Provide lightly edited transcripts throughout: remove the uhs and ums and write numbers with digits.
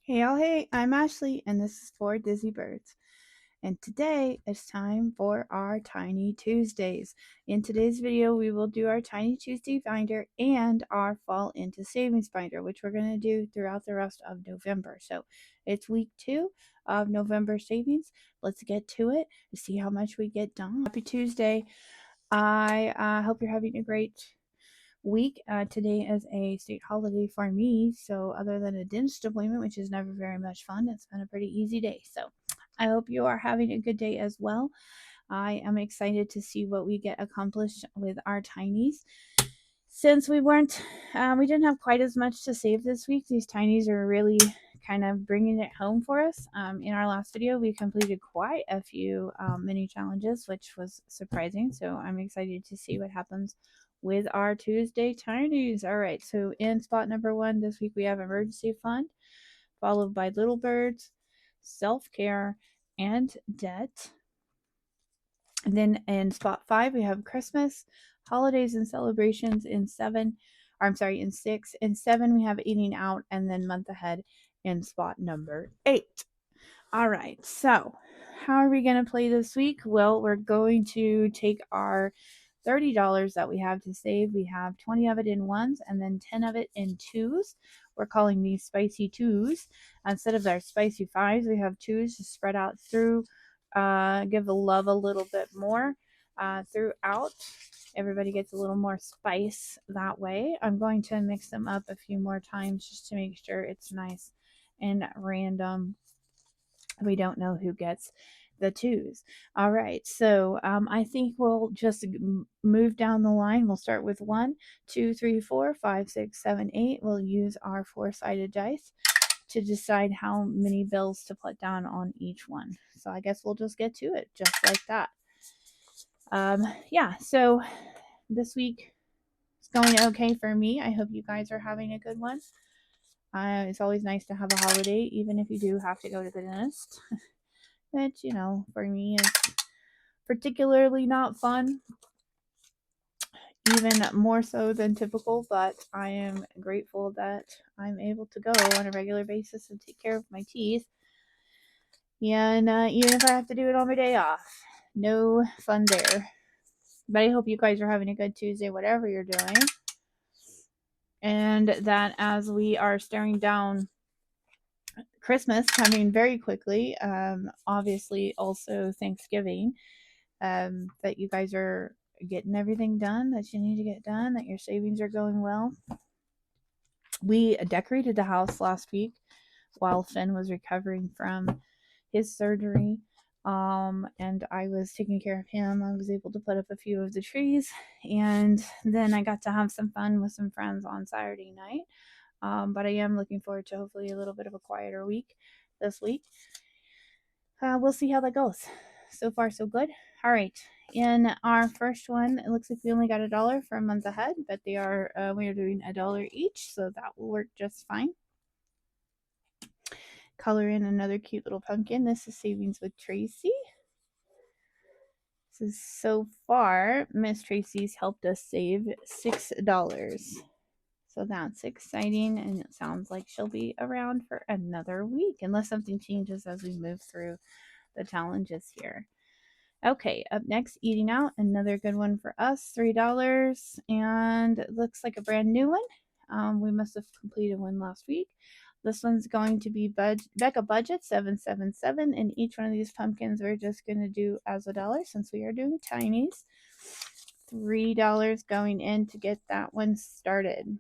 Hey, all, hey, I'm Ashley, and this is for Dizzy Birds. And today it's time for our Tiny Tuesdays. In today's video, we will do our Tiny Tuesday binder and our Fall into Savings binder, which we're going to do throughout the rest of November. So it's week 2 of November savings. Let's get to it to see how much we get done. Happy Tuesday. I hope you're having a great week. Today is a state holiday for me, so other than a dentist appointment, which is never very much fun, it's been a pretty easy day. So I hope you are having a good day as well. I am excited to see what we get accomplished with our tinies. Since we didn't have quite as much to save this week, these tinies are really kind of bringing it home for us. In our last video, we completed quite a few mini challenges, which was surprising. So I'm excited to see what happens with our Tuesday tinies. All right, so in spot number 1 this week, we have emergency fund, followed by little birds, self-care, and debt. And then in spot 5, we have Christmas, holidays and celebrations in 6. In 7, we have eating out, and then month ahead in spot number 8. All right, so how are we going to play this week? Well, we're going to take our $30 that we have to save. We have 20 of it in ones and then 10 of it in twos. We're calling these spicy twos. Instead of our spicy fives, we have twos to spread out through, give the love a little bit more throughout. Everybody gets a little more spice that way. I'm going to mix them up a few more times just to make sure it's nice and random. We don't know who gets the twos. All right, so I think we'll just move down the line. We'll start with 1, 2, 3, 4, 5, 6, 7, 8. We'll use our 4-sided dice to decide how many bills to put down on each one. So I guess we'll just get to it just like that. Yeah, so this week is going okay for me. I hope you guys are having a good one. It's always nice to have a holiday, even if you do have to go to the dentist. Which, for me is particularly not fun, even more so than typical, but I am grateful that I'm able to go on a regular basis and take care of my teeth. And even if I have to do it on my day off, no fun there. But I hope you guys are having a good Tuesday, whatever you're doing. And that as we are staring down Christmas coming very quickly, obviously also Thanksgiving, that you guys are getting everything done that you need to get done, that your savings are going well. We decorated the house last week while Finn was recovering from his surgery. And I was taking care of him. I was able to put up a few of the trees, and then I got to have some fun with some friends on Saturday night. But I am looking forward to hopefully a little bit of a quieter week this week. We'll see how that goes. So far, so good. All right. In our first one, it looks like we only got $1 for a month ahead, but we are doing $1 each, so that will work just fine. Color in another cute little pumpkin. This is Savings with Tracy. This is so far, Miss Tracy's helped us save $6. So that's exciting, and it sounds like she'll be around for another week, unless something changes as we move through the challenges here. Okay, up next, eating out, another good one for us, $3, and it looks like a brand new one. We must have completed one last week. This one's going to be Becca Budget 777, and each one of these pumpkins we're just going to do as $1 since we are doing tinies. $3 going in to get that one started.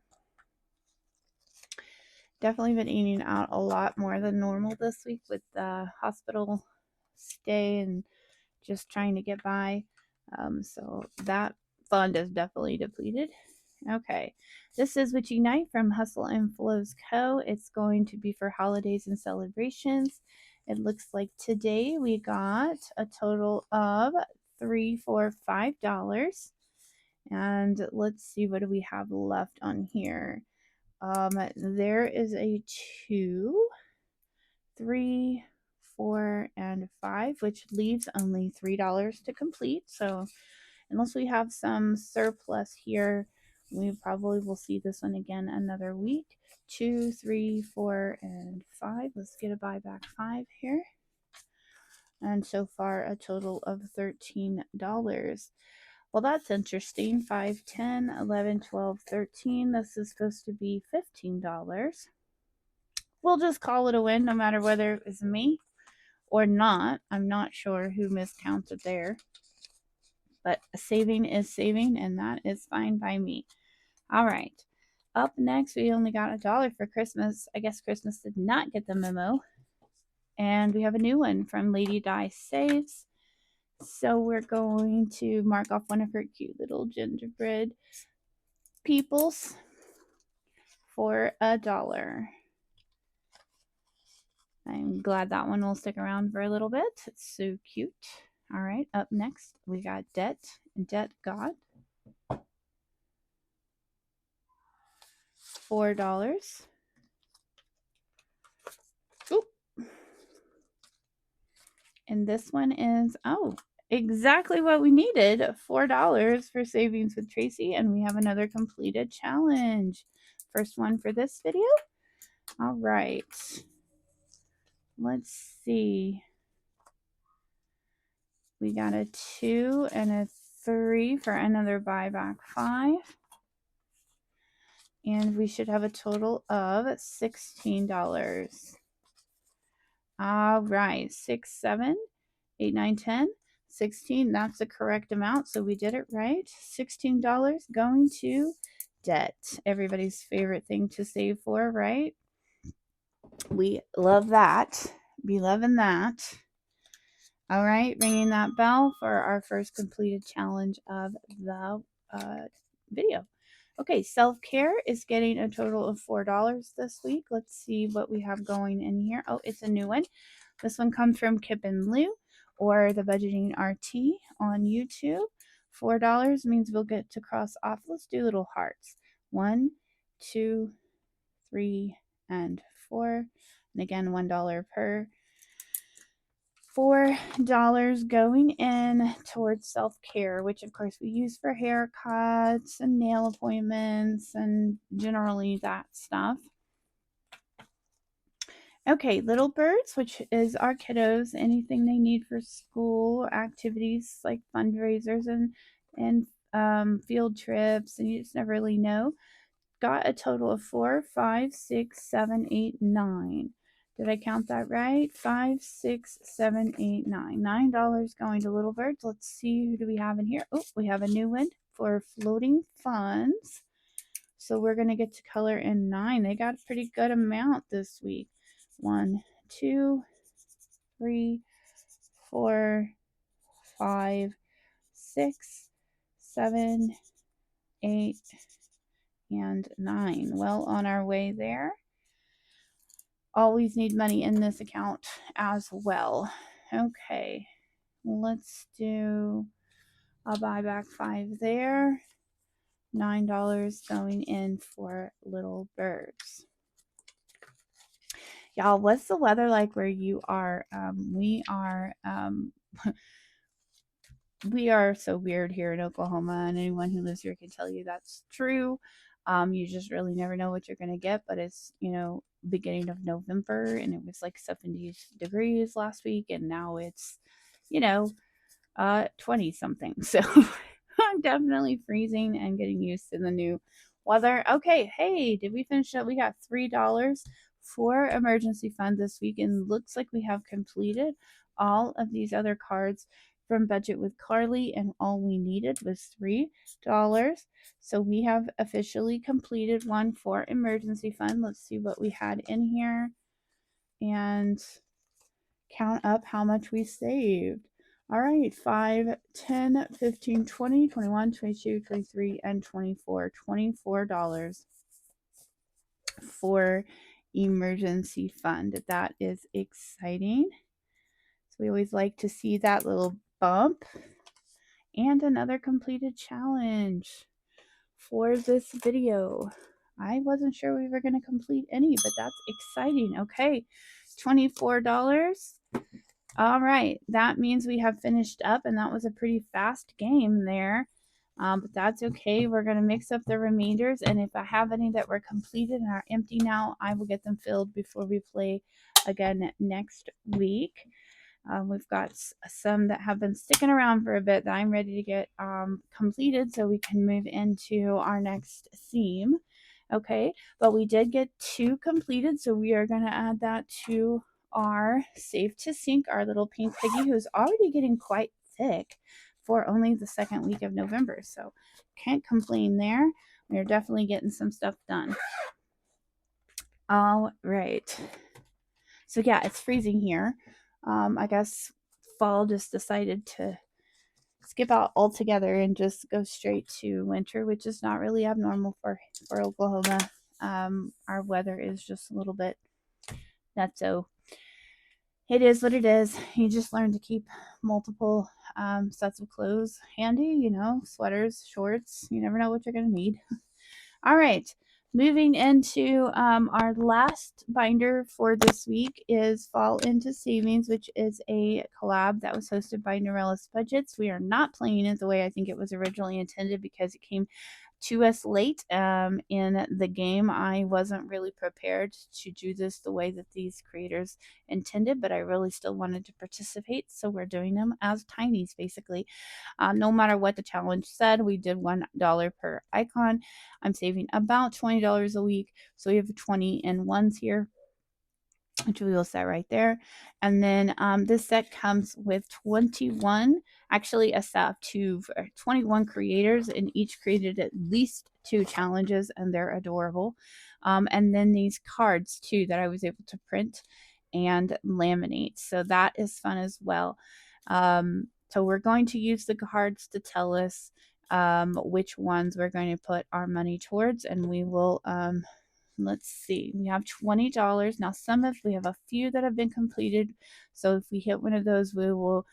Definitely been eating out a lot more than normal this week with the hospital stay and just trying to get by. So that fund is definitely depleted. Okay, this is Witchy Night from Hustle and Flows Co. It's going to be for holidays and celebrations. It looks like today we got a total of $3, $4, $5. And let's see, what do we have left on here? There is a 2, 3, 4, and 5, which leaves only $3 to complete. So unless we have some surplus here, we probably will see this one again another week. 2, 3, 4, and 5. Let's get a buyback 5 here. And so far, a total of $13. Well, that's interesting. 5, 10, 11, 12, 13. This is supposed to be $15. We'll just call it a win no matter whether it was me or not. I'm not sure who miscounted there. But saving is saving, and that is fine by me. All right. Up next, we only got $1 for Christmas. I guess Christmas did not get the memo. And we have a new one from Lady Di Saves. So we're going to mark off one of her cute little gingerbread peoples for $1. I'm glad that one will stick around for a little bit. It's so cute. All right, up next, we got Debt God. $4. Oop. And this one is, exactly what we needed. $4 for Savings with Tracy. And we have another completed challenge. First one for this video. All right. Let's see. We got a 2 and a 3 for another buyback 5. And we should have a total of $16. All right. 6, 7, 8, 9, 10, 16. That's the correct amount. So we did it right. $16 going to debt. Everybody's favorite thing to save for, right? We love that. Be loving that. All right, ringing that bell for our first completed challenge of the video. Okay, self-care is getting a total of $4 this week. Let's see what we have going in here. Oh, it's a new one. This one comes from Kip and Lou, or the Budgeting RT on YouTube. $4 means we'll get to cross off. Let's do little hearts. 1, 2, 3, and 4. And again, $1 per. $4 going in towards self-care, which of course we use for haircuts and nail appointments and generally that stuff. Okay, Little Birds, which is our kiddos, anything they need for school activities like fundraisers and field trips, and you just never really know. Got a total of 4, 5, 6, 7, 8, 9. Did I count that right? 5, 6, 7, 8, 9. $9 going to Little Birds. Let's see, who do we have in here? Oh, we have a new one for floating funds. So we're going to get to color in 9. They got a pretty good amount this week. 1, 2, 3, 4, 5, 6, 7, 8, and 9. Well, on our way there. Always need money in this account as well. Okay, let's do a buyback 5 there. $9 going in for Little Birds. Y'all, what's the weather like where you are? We are so weird here in Oklahoma, and anyone who lives here can tell you that's true. You just really never know what you're going to get, but it's, beginning of November, and it was like 70 degrees last week, and now it's, 20 something. So I'm definitely freezing and getting used to the new weather. Okay, hey, did we finish up? We got $3 for emergency fund this week, and looks like we have completed all of these other cards from Budget with Carly, and all we needed was $3. So we have officially completed one for emergency fund. Let's see what we had in here and count up how much we saved. All right, 5, 10, 15, 20, 21, 22, 23, and 24. $24 for emergency fund. That is exciting. So we always like to see that little bump. And another completed challenge for this video. I wasn't sure we were going to complete any, but that's exciting. Okay, $24. All right, that means we have finished up, and that was a pretty fast game there. But that's okay. We're going to mix up the remainders, and if I have any that were completed and are empty now, I will get them filled before we play again next week. We've got some that have been sticking around for a bit that I'm ready to get completed so we can move into our next theme. Okay, but we did get 2 completed, so we are going to add that to our Save to Sync, our little pink piggy who's already getting quite thick for only the second week of November. So can't complain there. We're definitely getting some stuff done. All right. So yeah, it's freezing here. I guess fall just decided to skip out altogether and just go straight to winter, which is not really abnormal for Oklahoma. Our weather is just a little bit nutso. It is what it is. You just learn to keep multiple sets of clothes handy, sweaters, shorts. You never know what you're going to need. All right. Moving into our last binder for this week is Fall into Savings, which is a collab that was hosted by Norellis Budgets. We are not playing it the way I think it was originally intended because it came to us late in the game. I wasn't really prepared to do this the way that these creators intended, but I really still wanted to participate, so we're doing them as tinies basically. No matter what the challenge said, we did $1 per icon. I'm saving about $20 a week, so we have 20 in ones here, which we will set right there. And then this set comes with 21, actually a set of 21 creators, and each created at least 2 challenges, and they're adorable. And then these cards too that I was able to print and laminate, so that is fun as well. So we're going to use the cards to tell us which ones we're going to put our money towards, and we will let's see, we have $20 now. We have a few that have been completed, so if we hit one of those, we will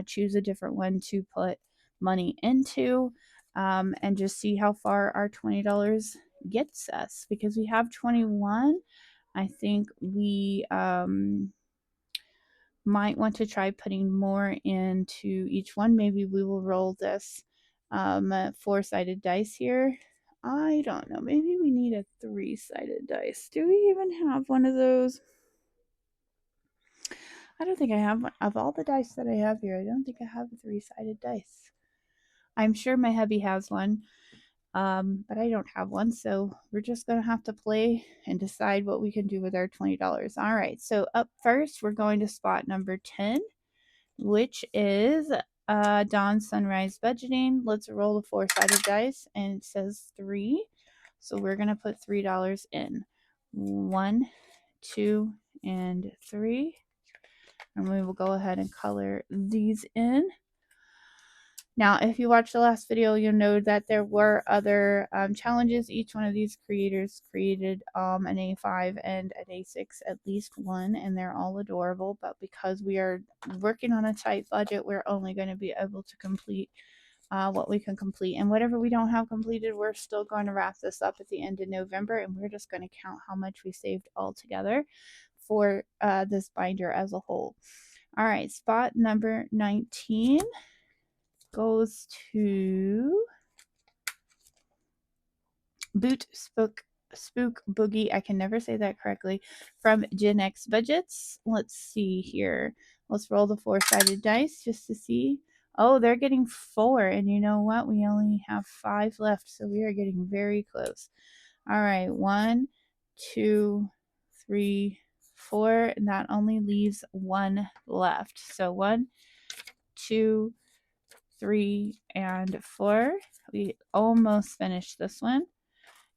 choose a different one to put money into, and just see how far our $20 gets us. Because we have 21, I think we might want to try putting more into each one. Maybe we will roll this 4-sided dice here. I don't know. Maybe we need a 3-sided dice. Do we even have one of those? I don't think I have one. Of all the dice that I have here, I don't think I have a 3-sided dice. I'm sure my hubby has one, but I don't have one. So we're just going to have to play and decide what we can do with our $20. All right. So up first, we're going to spot number 10, which is Dawn Sunrise Budgeting. Let's roll the 4-sided dice, and it says 3. So we're going to put $3 in. 1, 2, and 3. And we will go ahead and color these in. Now, if you watched the last video, you'll know that there were other challenges. Each one of these creators created an A5 and an A6, at least one, and they're all adorable. But because we are working on a tight budget, we're only going to be able to complete what we can complete. And whatever we don't have completed, we're still going to wrap this up at the end of November, and we're just going to count how much we saved all together for this binder as a whole. All right, spot number 19 goes to Spook Boogie. I can never say that correctly. From Gen X Budgets. Let's see here. Let's roll the 4-sided dice just to see. Oh, they're getting 4, and you know what? We only have 5 left, so we are getting very close. All right, 1, 2, 3, 4, and that only leaves 1 left. So 1, 2, 3, and 4. We almost finished this one.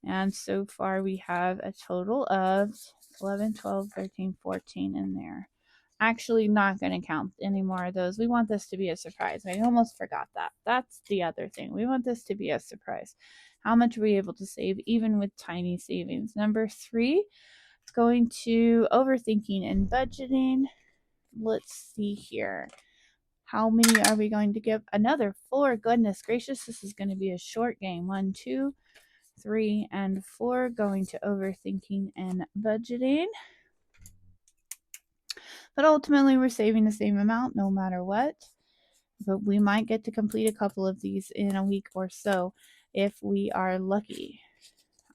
And so far we have a total of 11, 12, 13, 14 in there. Actually not going to count any more of those. We want this to be a surprise. I almost forgot that. That's the other thing. We want this to be a surprise. How much are we able to save even with tiny savings? Number 3 is going to Overthinking and Budgeting. Let's see here. How many are we going to give? Another 4. Goodness gracious, this is going to be a short game. 1, 2, 3, and 4 going to Overthinking and Budgeting. But ultimately, we're saving the same amount no matter what. but we might get to complete a couple of these in a week or so if we are lucky.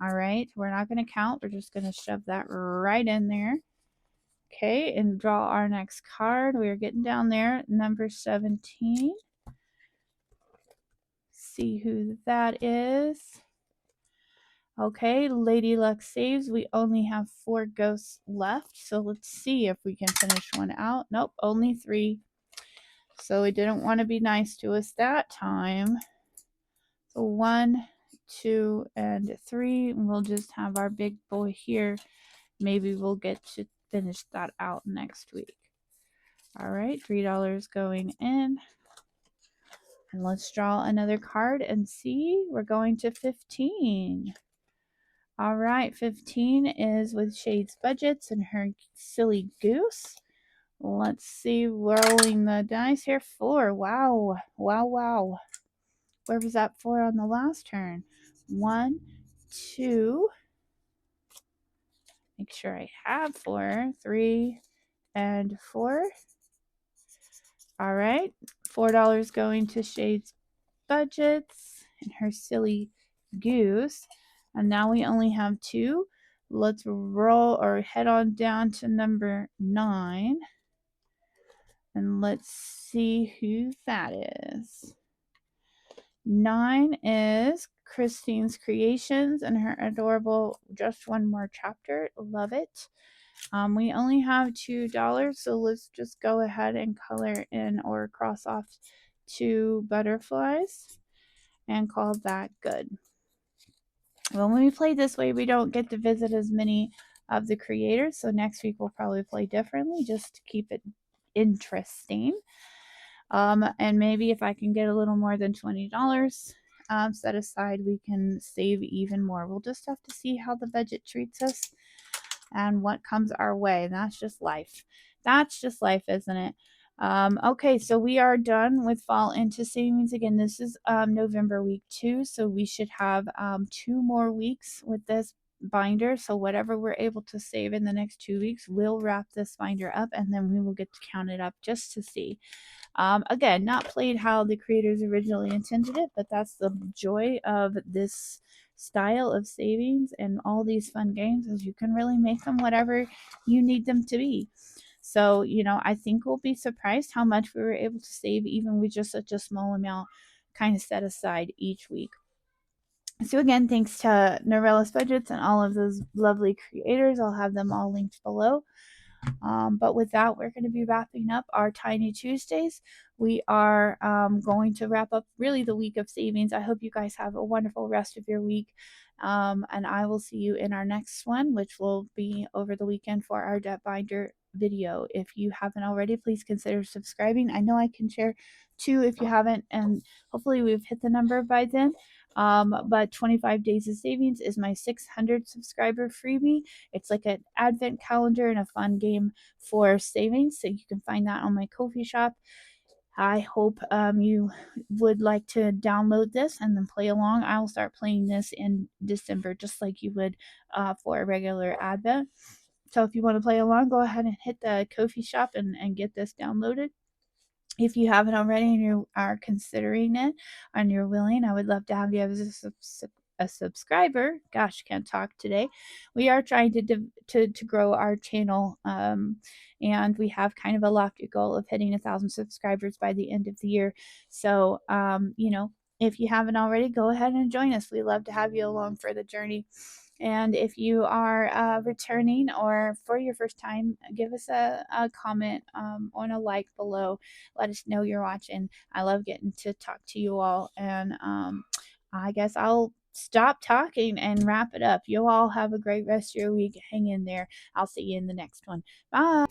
All right, we're not going to count. We're just going to shove that right in there. Okay, and draw our next card. We are getting down there. Number 17. See who that is. Okay, Lady Luck saves. We only have 4 ghosts left, so let's see if we can finish one out. Nope, only 3. So we didn't want to be nice to us that time. So 1, 2, and 3. We'll just have our big boy here. Maybe we'll get to finish that out next week. All right, $3 going in. And let's draw another card and see. We're going to 15. All right, 15 is with Shade's Budgets and her Silly Goose. Let's see, rolling the dice here. 4. Wow, wow, wow. Where was that 4 on the last turn? 1, 2. Make sure I have 4. 3 and 4. All right, $4 going to Shade's Budgets and her Silly Goose. And now we only have 2. Let's roll or head on down to number 9. And let's see who that is. 9 is Christine's Creations and her adorable Just One More Chapter. Love it. We only have $2, so let's just go ahead and color in or cross off 2 butterflies and call that good. Well, when we play this way, we don't get to visit as many of the creators, so next week we'll probably play differently just to keep it interesting. And maybe if I can get a little more than $20 set aside, we can save even more. We'll just have to see how the budget treats us and what comes our way. That's just life. That's just life, isn't it? Okay, so we are done with Fall into Savings. Again, this is November week 2, so we should have 2 more weeks with this binder. So whatever we're able to save in the next 2 weeks, we'll wrap this binder up, and then we will get to count it up just to see. Again, not played how the creators originally intended it, but that's the joy of this style of savings and all these fun games, is you can really make them whatever you need them to be. So, I think we'll be surprised how much we were able to save even with just such a small amount kind of set aside each week. So again, thanks to Norella's Budgets and all of those lovely creators. I'll have them all linked below. But with that, we're going to be wrapping up our Tiny Tuesdays. We are going to wrap up really the week of savings. I hope you guys have a wonderful rest of your week. And I will see you in our next one, which will be over the weekend for our debt binder video. If you haven't already, please consider subscribing. I know I can share 2 if you haven't, and hopefully we've hit the number by then. But 25 Days of Savings is my 600 subscriber freebie. It's like an advent calendar and a fun game for savings. So you can find that on my Ko-fi shop. I hope you would like to download this and then play along. I will start playing this in December, just like you would for a regular advent. So if you want to play along, go ahead and hit the Ko-fi shop and get this downloaded. If you haven't already and you are considering it and you're willing, I would love to have you as a subscriber. Gosh, can't talk today. We are trying to grow our channel, and we have kind of a lofty goal of hitting 1,000 subscribers by the end of the year. So, if you haven't already, go ahead and join us. We love to have you along for the journey. And if you are returning or for your first time, give us a comment on a like below. Let us know you're watching. I love getting to talk to you all. And I guess I'll stop talking and wrap it up. You all have a great rest of your week. Hang in there. I'll see you in the next one. Bye.